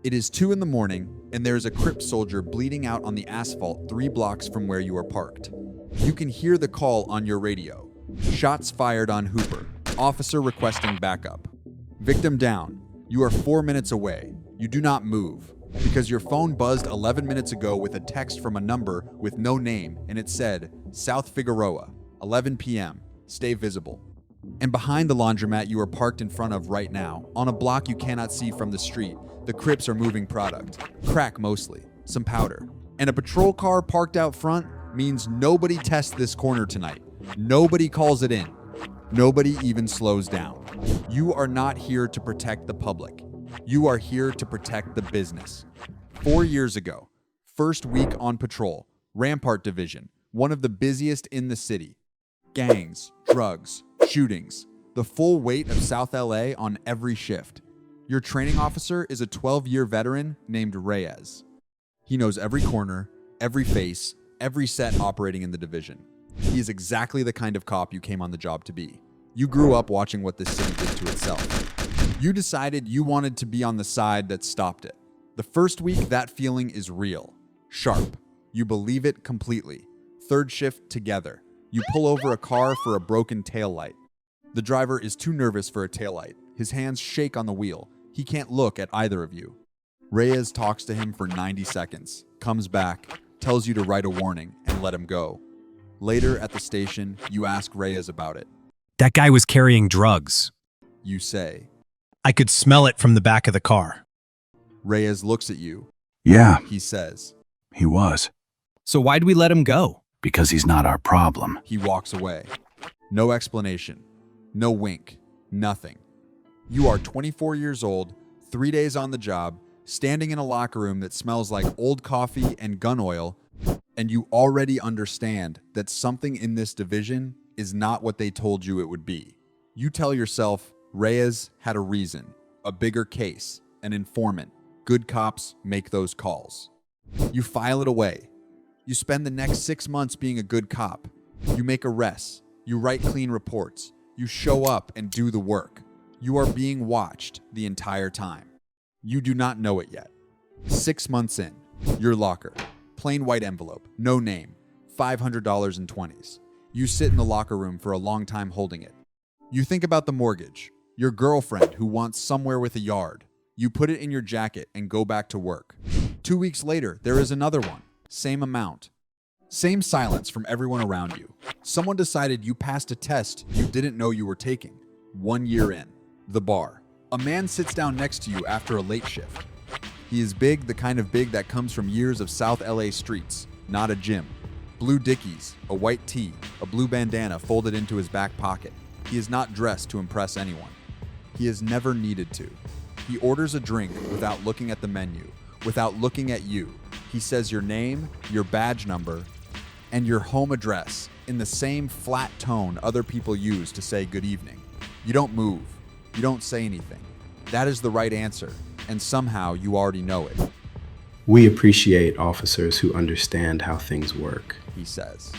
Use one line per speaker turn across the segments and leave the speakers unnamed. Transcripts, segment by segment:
It is 2 in the morning, and there is a Crips soldier bleeding out on the asphalt 3 blocks from where you are parked. You can hear the call on your radio. Shots fired on Hooper. Officer requesting backup. Victim down. You are 4 minutes away. You do not move, because your phone buzzed 11 minutes ago with a text from a number with no name, and it said, South Figueroa, 11 p.m. Stay visible. And behind the laundromat you are parked in front of right now, on a block you cannot see from the street, the Crips are moving product. Crack mostly. Some powder. And a patrol car parked out front means nobody tests this corner tonight. Nobody calls it in. Nobody even slows down. You are not here to protect the public. You are here to protect the business. 4 years ago, first week on patrol, Rampart Division, one of the busiest in the city. Gangs, drugs, shootings, the full weight of South LA on every shift. Your training officer is a 12-year veteran named Reyes. He knows every corner, every face, every set operating in the division. He is exactly the kind of cop you came on the job to be. You grew up watching what this city did to itself. You decided you wanted to be on the side that stopped it. The first week, that feeling is real. Sharp. You believe it completely. Third shift together. You pull over a car for a broken taillight. The driver is too nervous for a taillight. His hands shake on the wheel. He can't look at either of you. Reyes talks to him for 90 seconds, comes back, tells you to write a warning, and let him go. Later at the station, you ask Reyes about it.
That guy was carrying drugs.
You say.
I could smell it from the back of the car.
Reyes looks at you.
Yeah,
He says.
he was.
So why'd we let him go?
Because he's not our problem.
He walks away. No explanation. No wink. Nothing. You are 24 years old, 3 days on the job, standing in a locker room that smells like old coffee and gun oil, and you already understand that something in this division is not what they told you it would be. You tell yourself Reyes had a reason, a bigger case, an informant. Good cops make those calls. You file it away. You spend the next 6 months being a good cop. You make arrests. You write clean reports. You show up and do the work. You are being watched the entire time. You do not know it yet. 6 months in, your locker, plain white envelope, no name, $500 in 20s. You sit in the locker room for a long time holding it. You think about the mortgage, your girlfriend who wants somewhere with a yard. You put it in your jacket and go back to work. 2 weeks later, there is another one, same amount. Same silence from everyone around you. Someone decided you passed a test you didn't know you were taking. 1 year in. The bar. A man sits down next to you after a late shift. He is big, the kind of big that comes from years of South LA streets, not a gym. Blue Dickies, a white tee, a blue bandana folded into his back pocket. He is not dressed to impress anyone. He has never needed to. He orders a drink without looking at the menu, without looking at you. He says your name, your badge number, and your home address in the same flat tone other people use to say good evening. You don't move. You don't say anything. That is the right answer, and somehow you already know it,
We appreciate officers who understand how things work.
he says.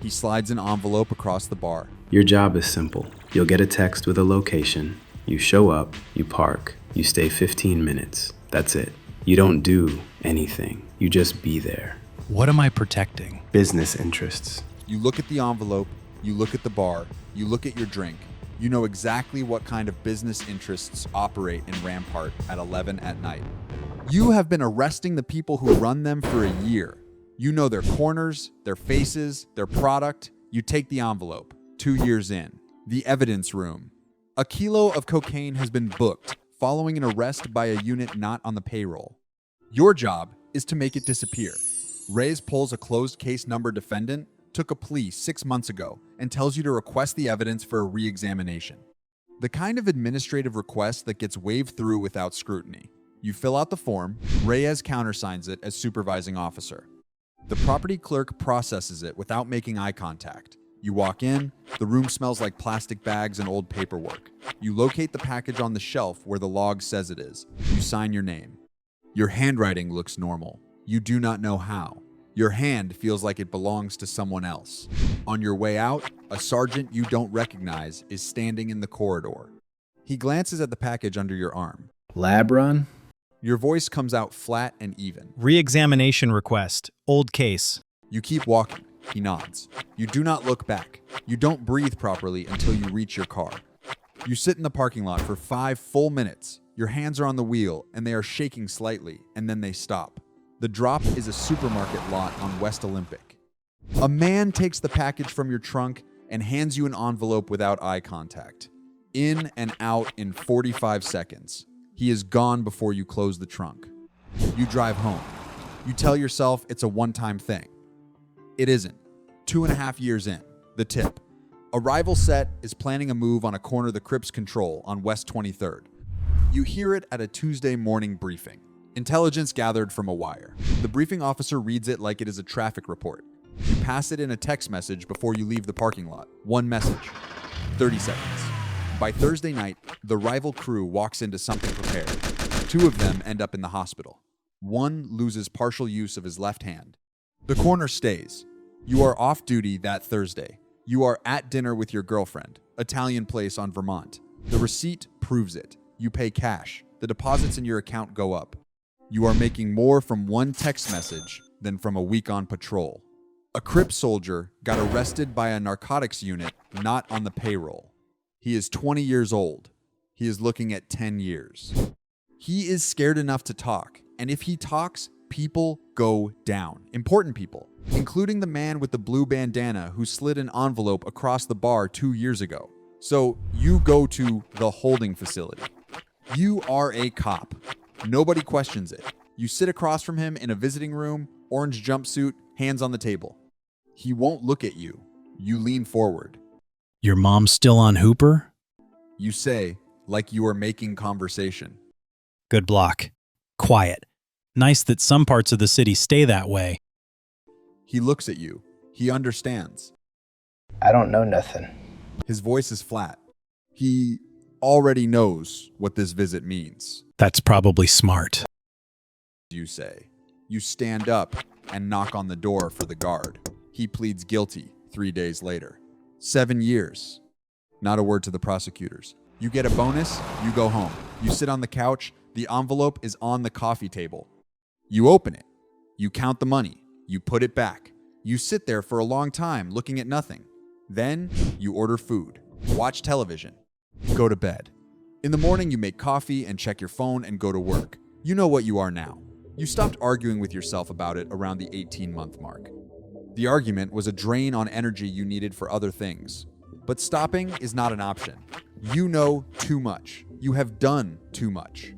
He slides an envelope across the bar.
Your job is simple. You'll get a text with a location. You show up, you park, you stay 15 minutes. That's it. You don't do anything. You just be there.
What am I protecting?
Business interests.
You look at the envelope, you look at the bar, you look at your drink. You know exactly what kind of business interests operate in Rampart at 11 at night. You have been arresting the people who run them for a year. You know their corners, their faces, their product. You take the envelope. 2 years in. The evidence room. A kilo of cocaine has been booked following an arrest by a unit not on the payroll. Your job is to make it disappear. Reyes pulls a closed case number defendant, took a plea 6 months ago, and tells you to request the evidence for a re-examination. The kind of administrative request that gets waved through without scrutiny. You fill out the form, Reyes countersigns it as supervising officer. The property clerk processes it without making eye contact. You walk in, the room smells like plastic bags and old paperwork. You locate the package on the shelf where the log says it is. You sign your name. Your handwriting looks normal. You do not know how. Your hand feels like it belongs to someone else. On your way out, a sergeant you don't recognize is standing in the corridor. He glances at the package under your arm.
Lab run?
Your voice comes out flat and even.
Re-examination request. Old case.
You keep walking. He nods. You do not look back. You don't breathe properly until you reach your car. You sit in the parking lot for 5 full minutes. Your hands are on the wheel and they are shaking slightly, and then they stop. The drop is a supermarket lot on West Olympic. A man takes the package from your trunk and hands you an envelope without eye contact. In and out in 45 seconds. He is gone before you close the trunk. You drive home. You tell yourself it's a one-time thing. It isn't. 2.5 years in. The tip. A rival set is planning a move on a corner the Crips control on West 23rd. You hear it at a Tuesday morning briefing. Intelligence gathered from a wire. The briefing officer reads it like it is a traffic report. You pass it in a text message before you leave the parking lot. One message. 30 seconds. By Thursday night, the rival crew walks into something prepared. 2 of them end up in the hospital. 1 loses partial use of his left hand. The corner stays. You are off duty that Thursday. You are at dinner with your girlfriend, Italian place on Vermont. The receipt proves it. You pay cash. The deposits in your account go up. You are making more from one text message than from a week on patrol. A Crip soldier got arrested by a narcotics unit not on the payroll. He is 20 years old. He is looking at 10 years. He is scared enough to talk, and if he talks, people go down. Important people, including the man with the blue bandana who slid an envelope across the bar 2 years ago. So you go to the holding facility. You are a cop. Nobody questions it. You sit across from him in a visiting room, orange jumpsuit, hands on the table. He won't look at you. You lean forward.
Your mom's still on Hooper?
You say, like you are making conversation.
Good block. Quiet. Nice that some parts of the city stay that way.
He looks at you. He understands.
I don't know nothing.
His voice is flat. He already knows what this visit means.
That's probably smart.
You say. You stand up and knock on the door for the guard. He pleads guilty 3 days later. 7 years. Not a word to the prosecutors. You get a bonus, you go home. You sit on the couch, the envelope is on the coffee table. You open it. You count the money. You put it back. You sit there for a long time looking at nothing. Then you order food, watch television, go to bed. In the morning, you make coffee and check your phone and go to work. You know what you are now. You stopped arguing with yourself about it around the 18-month mark. The argument was a drain on energy you needed for other things. But stopping is not an option. You know too much. You have done too much.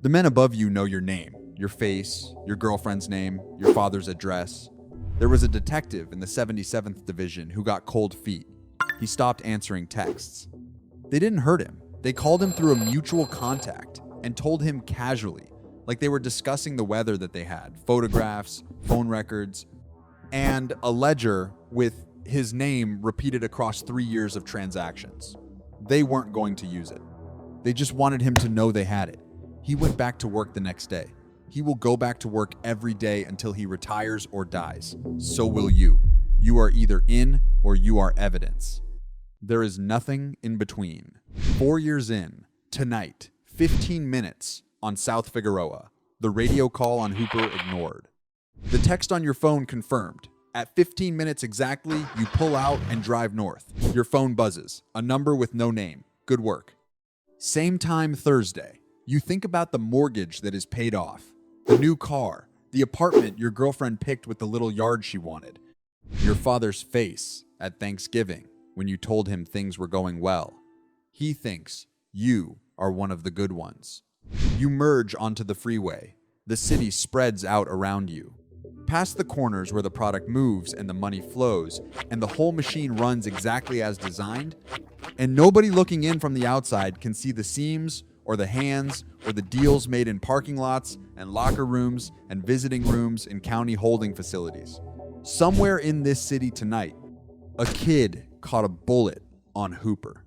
The men above you know your name, your face, your girlfriend's name, your father's address. There was a detective in the 77th Division who got cold feet. He stopped answering texts. They didn't hurt him. They called him through a mutual contact and told him casually, like they were discussing the weather that they had, photographs, phone records, and a ledger with his name repeated across 3 years of transactions. They weren't going to use it. They just wanted him to know they had it. He went back to work the next day. He will go back to work every day until he retires or dies. So will you. You are either in or you are evidence. There is nothing in between. 4 years in, tonight, 15 minutes on South Figueroa. The radio call on Hooper ignored. The text on your phone confirmed. At 15 minutes exactly, you pull out and drive north. Your phone buzzes. A number with no name. Good work. Same time Thursday. You think about the mortgage that is paid off. The new car. The apartment your girlfriend picked with the little yard she wanted. Your father's face at Thanksgiving when you told him things were going well. He thinks you are one of the good ones. You merge onto the freeway. The city spreads out around you. Past the corners where the product moves and the money flows, and the whole machine runs exactly as designed, and nobody looking in from the outside can see the seams or the hands or the deals made in parking lots and locker rooms and visiting rooms in county holding facilities. Somewhere in this city tonight, a kid caught a bullet on Hooper.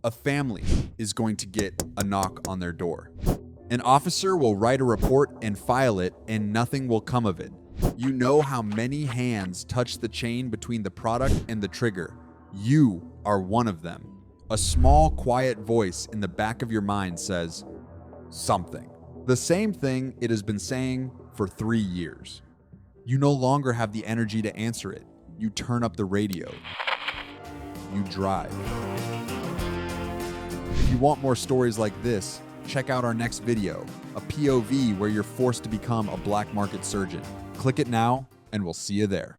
A family is going to get a knock on their door. An officer will write a report and file it, and nothing will come of it. You know how many hands touch the chain between the product and the trigger. You are one of them. A small, quiet voice in the back of your mind says, something. The same thing it has been saying for 3 years. You no longer have the energy to answer it. You turn up the radio. You drive. If you want more stories like this, check out our next video, a POV where you're forced to become a black market surgeon. Click it now, and we'll see you there.